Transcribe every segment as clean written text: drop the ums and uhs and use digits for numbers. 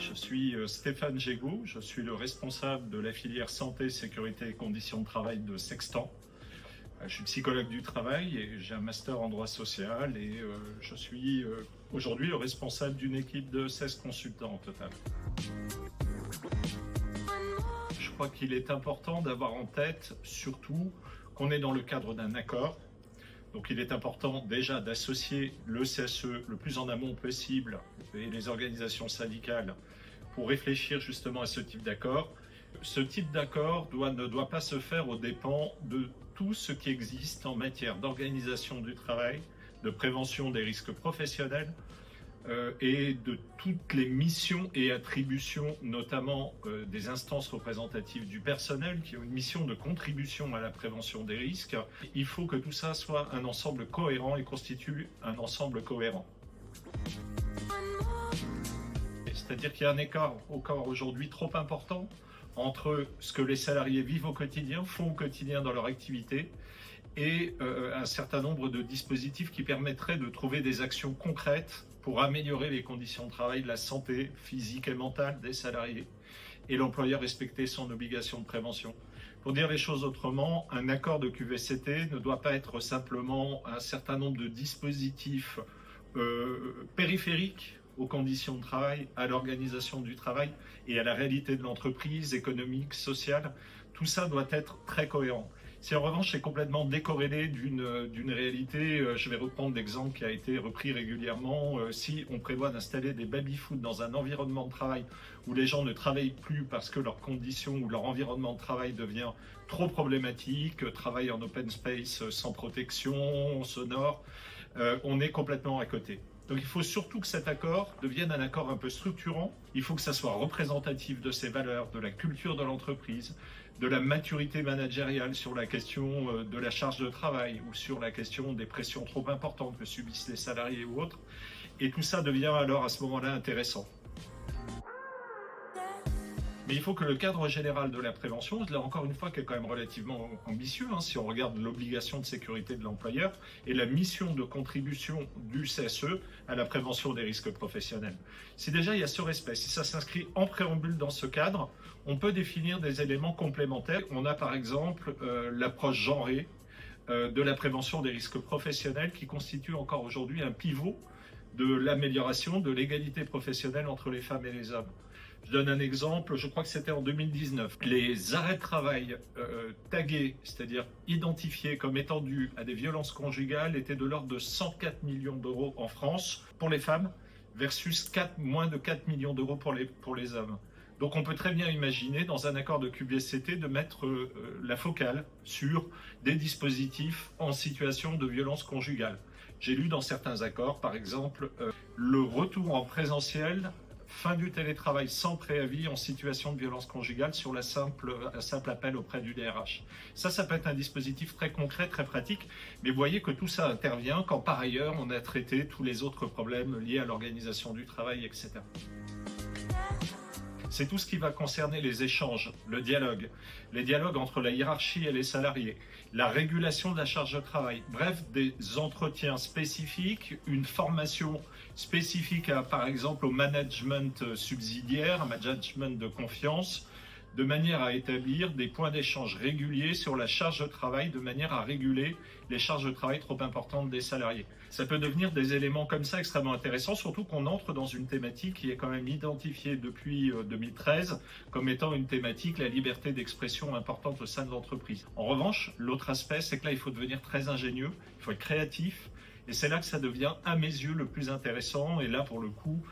Je suis Stéphane Gégaud, je suis le responsable de la filière santé, sécurité et conditions de travail de Sextant. Je suis psychologue du travail et j'ai un master en droit social et je suis aujourd'hui le responsable d'une équipe de 16 consultants au total. Je crois qu'il est important d'avoir en tête surtout qu'on est dans le cadre d'un accord. Donc il est important déjà d'associer le CSE le plus en amont possible et les organisations syndicales pour réfléchir justement à ce type d'accord. Ce type d'accord ne doit pas se faire aux dépens de tout ce qui existe en matière d'organisation du travail, de prévention des risques professionnels et de toutes les missions et attributions, notamment des instances représentatives du personnel qui ont une mission de contribution à la prévention des risques. Il faut que tout ça soit un ensemble cohérent et constitue un ensemble cohérent. C'est-à-dire qu'il y a un écart encore aujourd'hui trop important entre ce que les salariés vivent au quotidien, font au quotidien dans leur activité, et un certain nombre de dispositifs qui permettraient de trouver des actions concrètes pour améliorer les conditions de travail, de la santé physique et mentale des salariés, et l'employeur respecter son obligation de prévention. Pour dire les choses autrement, un accord de QVCT ne doit pas être simplement un certain nombre de dispositifs périphériques aux conditions de travail, à l'organisation du travail et à la réalité de l'entreprise, économique, sociale. Tout ça doit être très cohérent. Si en revanche c'est complètement décorrélé d'une réalité, je vais reprendre l'exemple qui a été repris régulièrement, si on prévoit d'installer des baby-foot dans un environnement de travail où les gens ne travaillent plus parce que leurs conditions ou leur environnement de travail devient trop problématique, travail en open space sans protection sonore, on est complètement à côté. Donc il faut surtout que cet accord devienne un accord un peu structurant. Il faut que ça soit représentatif de ses valeurs, de la culture de l'entreprise, de la maturité managériale sur la question de la charge de travail ou sur la question des pressions trop importantes que subissent les salariés ou autres. Et tout ça devient alors à ce moment-là intéressant. Mais il faut que le cadre général de la prévention, là encore une fois, qui est quand même relativement ambitieux, si on regarde l'obligation de sécurité de l'employeur et la mission de contribution du CSE à la prévention des risques professionnels. Si déjà il y a ce respect, si ça s'inscrit en préambule dans ce cadre, on peut définir des éléments complémentaires. On a par exemple l'approche genrée de la prévention des risques professionnels qui constitue encore aujourd'hui un pivot de l'amélioration de l'égalité professionnelle entre les femmes et les hommes. Je donne un exemple, je crois que c'était en 2019. Les arrêts de travail tagués, c'est-à-dire identifiés comme étant dus à des violences conjugales, étaient de l'ordre de 104 millions d'euros en France pour les femmes versus moins de 4 millions d'euros pour les hommes. Donc on peut très bien imaginer dans un accord de QVCT de mettre la focale sur des dispositifs en situation de violence conjugale. J'ai lu dans certains accords, par exemple, le retour en présentiel, fin du télétravail sans préavis en situation de violence conjugale sur un simple appel auprès du DRH. Ça peut être un dispositif très concret, très pratique, mais vous voyez que tout ça intervient quand par ailleurs on a traité tous les autres problèmes liés à l'organisation du travail, etc. C'est tout ce qui va concerner les échanges, le dialogue, les dialogues entre la hiérarchie et les salariés, la régulation de la charge de travail, bref, des entretiens spécifiques, une formation spécifique par exemple au management subsidiaire, un management de confiance, de manière à établir des points d'échange réguliers sur la charge de travail, de manière à réguler les charges de travail trop importantes des salariés. Ça peut devenir des éléments comme ça extrêmement intéressants, surtout qu'on entre dans une thématique qui est quand même identifiée depuis 2013 comme étant une thématique, la liberté d'expression importante au sein de l'entreprise. En revanche, l'autre aspect, c'est que là, il faut devenir très ingénieux, il faut être créatif, et c'est là que ça devient, à mes yeux, le plus intéressant, et là, pour le coup,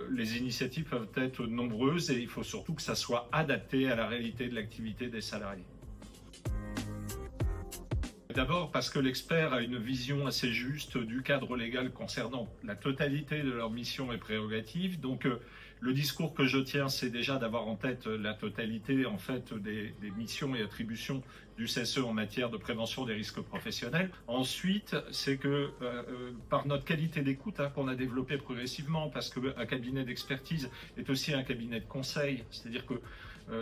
les initiatives peuvent être nombreuses et il faut surtout que ça soit adapté à la réalité de l'activité des salariés. D'abord parce que l'expert a une vision assez juste du cadre légal concernant la totalité de leur mission et prérogatives. Donc le discours que je tiens, c'est déjà d'avoir en tête la totalité en fait des missions et attributions du CSE en matière de prévention des risques professionnels. Ensuite, c'est que par notre qualité d'écoute qu'on a développée progressivement, parce qu'un cabinet d'expertise est aussi un cabinet de conseil, c'est-à-dire que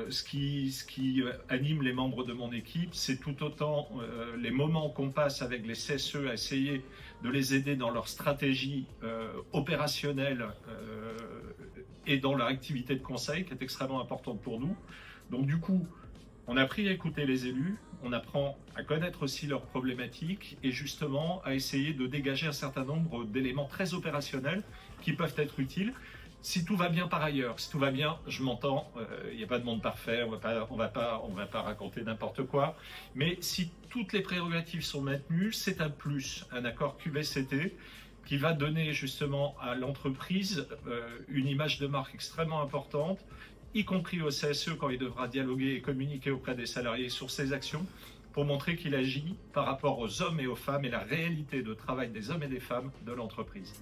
ce qui anime les membres de mon équipe, c'est tout autant les moments qu'on passe avec les CSE à essayer de les aider dans leur stratégie opérationnelle et dans leur activité de conseil qui est extrêmement importante pour nous. Donc du coup, on a appris à écouter les élus, on apprend à connaître aussi leurs problématiques et justement à essayer de dégager un certain nombre d'éléments très opérationnels qui peuvent être utiles. Si tout va bien par ailleurs, si tout va bien, je m'entends, il n'y a pas de monde parfait, on va pas raconter n'importe quoi, mais si toutes les prérogatives sont maintenues, c'est un plus, un accord QVCT qui va donner justement à l'entreprise une image de marque extrêmement importante, y compris au CSE quand il devra dialoguer et communiquer auprès des salariés sur ses actions, pour montrer qu'il agit par rapport aux hommes et aux femmes et la réalité de travail des hommes et des femmes de l'entreprise.